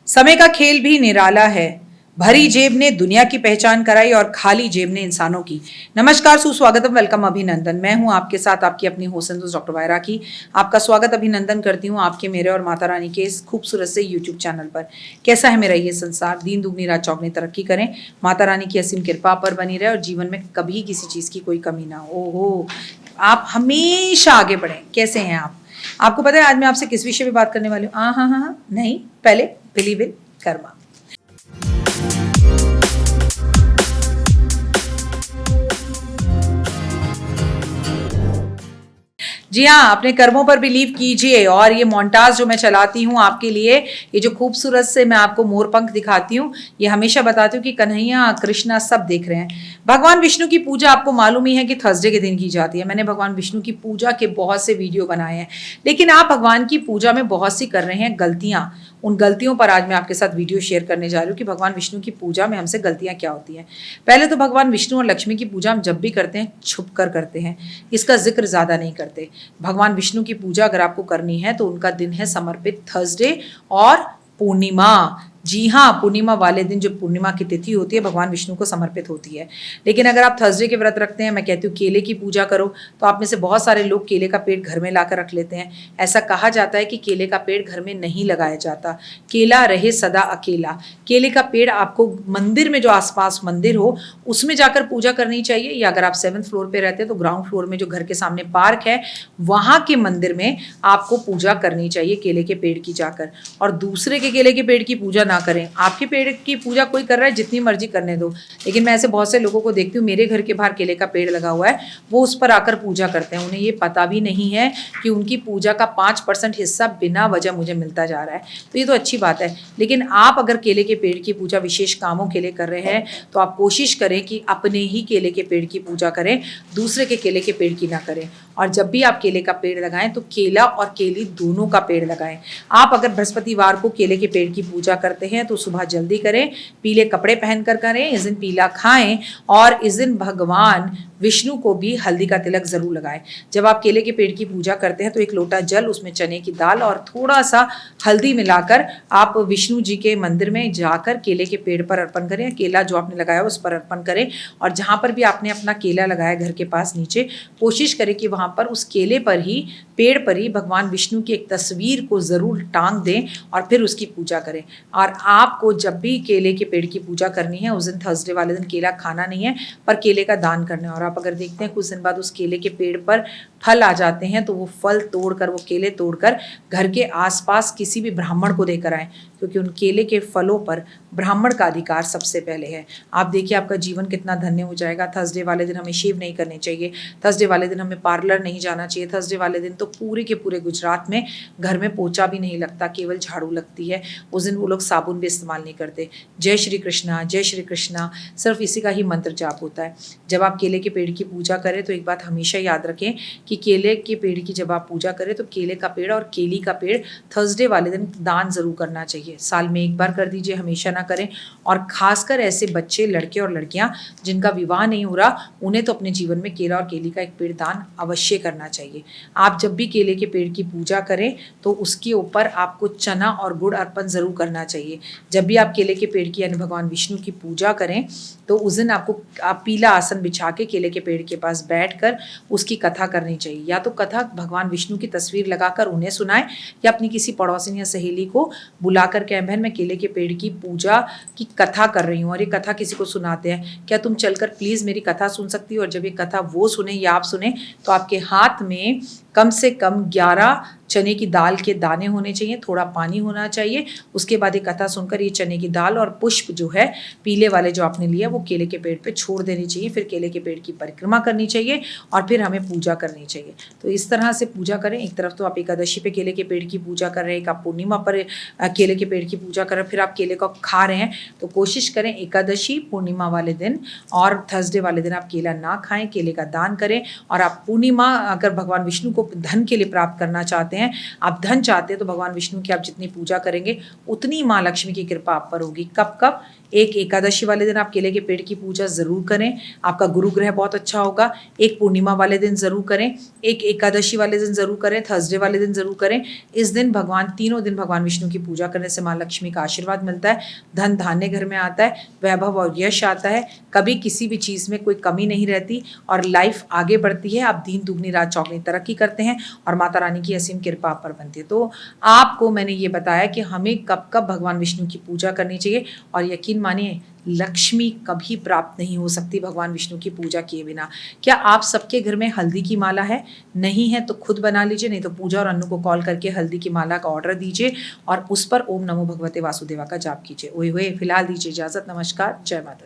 समय का खेल भी निराला है। भरी जेब ने दुनिया की पहचान कराई और खाली जेब ने इंसानों की। नमस्कार, सुस्वागतम, वेलकम, अभिनंदन। मैं हूं आपके साथ आपकी अपनी होस्ट डॉक्टर वायरा की। आपका स्वागत अभिनंदन करती हूं आपके, मेरे और माता रानी के इस खूबसूरत से यूट्यूब चैनल पर। कैसा है मेरा ये संसार? दिन दुगनी रात चौगनी तरक्की करें, माता रानी की असीम कृपा पर बनी रहे और जीवन में कभी किसी चीज़ की कोई कमी ना हो। ओहो, आप हमेशा आगे बढ़ें। कैसे हैं आप? आपको पता है आज मैं आपसे किस विषय पे बात करने वाली हूँ? हाँ, नहीं, पहले बिलीव इन कर्मा। जी हाँ, अपने कर्मों पर बिलीव कीजिए। और ये मोन्टाज जो मैं चलाती हूँ आपके लिए, ये जो खूबसूरत से मैं आपको मोरपंख दिखाती हूँ, ये हमेशा बताती हूँ कि कन्हैया कृष्णा सब देख रहे हैं। भगवान विष्णु की पूजा आपको मालूम ही है कि थर्सडे के दिन की जाती है। मैंने भगवान विष्णु की पूजा के बहुत से वीडियो बनाए हैं, लेकिन आप भगवान की पूजा में बहुत सी कर रहे हैं गलतियाँ। उन गलतियों पर आज मैं आपके साथ वीडियो शेयर करने जा रही हूँ कि भगवान विष्णु की पूजा में हमसे गलतियाँ क्या होती हैं। पहले तो भगवान विष्णु और लक्ष्मी की पूजा हम जब भी करते हैं छुप कर करते हैं, इसका जिक्र ज़्यादा नहीं करते। भगवान विष्णु की पूजा अगर आपको करनी है तो उनका दिन है समर्पित थर्सडे और पूर्णिमा। जी हाँ, पूर्णिमा वाले दिन, जो पूर्णिमा की तिथि होती है, भगवान विष्णु को समर्पित होती है। लेकिन अगर आप थर्सडे के व्रत रखते हैं, मैं कहती हूँ केले की पूजा करो, तो आप में से बहुत सारे लोग केले का पेड़ घर में लाकर रख लेते हैं। ऐसा कहा जाता है कि केले का पेड़ घर में नहीं लगाया जाता, केला रहे सदा अकेला। केले का पेड़ आपको मंदिर में, जो आसपास मंदिर हो, उसमें जाकर पूजा करनी चाहिए, या अगर आप 7th फ्लोर पे रहते हैं तो ग्राउंड फ्लोर में जो घर के सामने पार्क है, वहाँ के मंदिर में आपको पूजा करनी चाहिए केले के पेड़ की जाकर। और दूसरे के केले के पेड़ की पूजा ना करें। आपके पेड़ की पूजा कोई कर रहा है, जितनी मर्जी करने दो, लेकिन मैं ऐसे बहुत से लोगों को देखती हूँ, मेरे घर के बाहर केले का पेड़ लगा हुआ है, वो उस पर आकर पूजा करते हैं। उन्हें ये पता भी नहीं है कि उनकी पूजा का 5% हिस्सा बिना वजह मुझे मिलता जा रहा है। तो ये तो अच्छी बात है, लेकिन आप अगर केले के पेड़ की पूजा विशेष कामों के लिए कर रहे हैं तो आप कोशिश करें कि अपने ही केले के पेड़ की पूजा करें, दूसरे के केले के पेड़ की ना करें। और जब भी आप केले का पेड़ लगाएं तो केला और केली दोनों का पेड़ लगाएं। आप अगर बृहस्पतिवार को केले के पेड़ की पूजा करते हैं तो सुबह जल्दी करें, पीले कपड़े पहनकर करें, इस दिन पीला खाएं, और इस दिन भगवान विष्णु को भी हल्दी का तिलक जरूर लगाएं। जब आप केले के पेड़ की पूजा करते हैं तो एक लोटा जल, उसमें चने की दाल और थोड़ा सा हल्दी मिलाकर आप विष्णु जी के मंदिर में जाकर केले के पेड़ पर अर्पण करें। केला जो आपने लगाया उस पर अर्पण करें, और जहाँ पर भी आपने अपना केला लगाया घर के पास नीचे, कोशिश करें कि वहाँ पर उस केले पर ही, पेड़ पर ही भगवान विष्णु की एक तस्वीर को ज़रूर टांग दें और फिर उसकी पूजा करें। और आपको जब भी केले के पेड़ की पूजा करनी है, उस दिन थर्सडे वाले दिन केला खाना नहीं है, पर केले का दान करना है। और आप अगर देखते हैं कुछ दिन बाद उस केले के पेड़ पर फल आ जाते हैं, तो वो फल तोड़कर, वो केले तोड़कर घर के आसपास किसी भी ब्राह्मण को देकर आएँ, क्योंकि उन केले के फलों पर ब्राह्मण का अधिकार सबसे पहले है। आप देखिए आपका जीवन कितना धन्य हो जाएगा। थर्सडे वाले दिन हमें शेव नहीं करनी चाहिए, थर्सडे वाले दिन हमें पार्लर नहीं जाना चाहिए, थर्सडे वाले दिन तो पूरे के पूरे गुजरात में घर में पोछा भी नहीं लगता, केवल झाड़ू लगती है। उस दिन वो लोग साबुन भी इस्तेमाल नहीं करते। जय श्री कृष्णा, जय श्री कृष्णा, सिर्फ इसी का ही मंत्र जाप होता है। जब आप केले के पेड़ की पूजा करें तो एक बात हमेशा याद रखें कि केले के पेड़ की जब आप पूजा करें तो केले का पेड़ और केली का पेड़ थर्सडे वाले दिन दान जरूर करना चाहिए। साल में एक बार कर दीजिए, हमेशा ना करें। और खासकर ऐसे बच्चे, लड़के और लड़कियां जिनका विवाह नहीं हो रहा, उन्हें तो अपने जीवन में केला और केली का एक पेड़ दान अवश्य करना चाहिए। आप जब भी केले के पेड़ की पूजा करें तो उसके ऊपर आपको चना और गुड़ अर्पण जरूर करना चाहिए। जब भी आप केले के पेड़ की, यानी भगवान विष्णु की पूजा करें, तो उस दिन आपको पीला आसन बिछा के केले के पेड़ के पास बैठकर उसकी कथा करनी चाहिए। या तो कथा भगवान विष्णु की तस्वीर लगाकर उन्हें सुनाएं, या अपनी किसी पड़ोसी या सहेली को बुलाकर कहें, बहन मैं केले के पेड़ की पूजा की कथा कर रही हूँ और ये कथा किसी को सुनाते हैं, क्या तुम चलकर प्लीज़ मेरी कथा सुन सकती हो? और जब ये कथा वो सुने या आप सुने तो आपके हाथ में कम से कम 11 चने की दाल के दाने होने चाहिए, थोड़ा पानी होना चाहिए। उसके बाद ये कथा सुनकर ये चने की दाल और पुष्प जो है पीले वाले जो आपने लिया, वो केले के पेड़ पे छोड़ देनी चाहिए। फिर केले के पेड़ की परिक्रमा करनी चाहिए और फिर हमें पूजा करनी चाहिए। तो इस तरह से पूजा करें। एक तरफ तो आप एकादशी पे केले के पेड़ की पूजा कर रहे हैं, एक आप पूर्णिमा पर केले के पेड़ की पूजा कर रहे हैं, फिर आप केले को खा रहे हैं। तो कोशिश करें एकादशी, पूर्णिमा वाले दिन और थर्सडे वाले दिन आप केला ना खाएं, केले का दान करें। और आप पूर्णिमा, अगर भगवान विष्णु को धन के लिए प्राप्त करना चाहते हैं, आप धन चाहते हैं, तो भगवान विष्णु की आप जितनी पूजा करेंगे उतनी माँ लक्ष्मी की कृपा आप पर होगी। कब कब? एक एकादशी वाले दिन आप केले के पेड़ की पूजा ज़रूर करें, आपका गुरु ग्रह बहुत अच्छा होगा। एक पूर्णिमा वाले दिन ज़रूर करें, एक एकादशी वाले दिन ज़रूर करें, थर्सडे वाले दिन ज़रूर करें। इस दिन तीनों दिन भगवान विष्णु की पूजा करने से माँ लक्ष्मी का आशीर्वाद मिलता है, धन धान्य घर में आता है, वैभव और यश आता है, कभी किसी भी चीज़ में कोई कमी नहीं रहती और लाइफ आगे बढ़ती है। आप दिन दुगनी रात चौगनी तरक्की करते हैं और माता रानी की असीम कृपा आप पर बनती है। तो आपको मैंने ये बताया कि हमें कब कब भगवान विष्णु की पूजा करनी चाहिए और यकीन मानिए लक्ष्मी कभी प्राप्त नहीं हो सकती भगवान विष्णु की पूजा किए बिना। क्या आप सबके घर में हल्दी की माला है? नहीं है तो खुद बना लीजिए, नहीं तो पूजा और अन्नू को कॉल करके हल्दी की माला का ऑर्डर दीजिए और उस पर ओम नमो भगवते वासुदेवा का जाप कीजिए। ओए होए फिलहाल दीजिए इजाजत। नमस्कार, जय माता।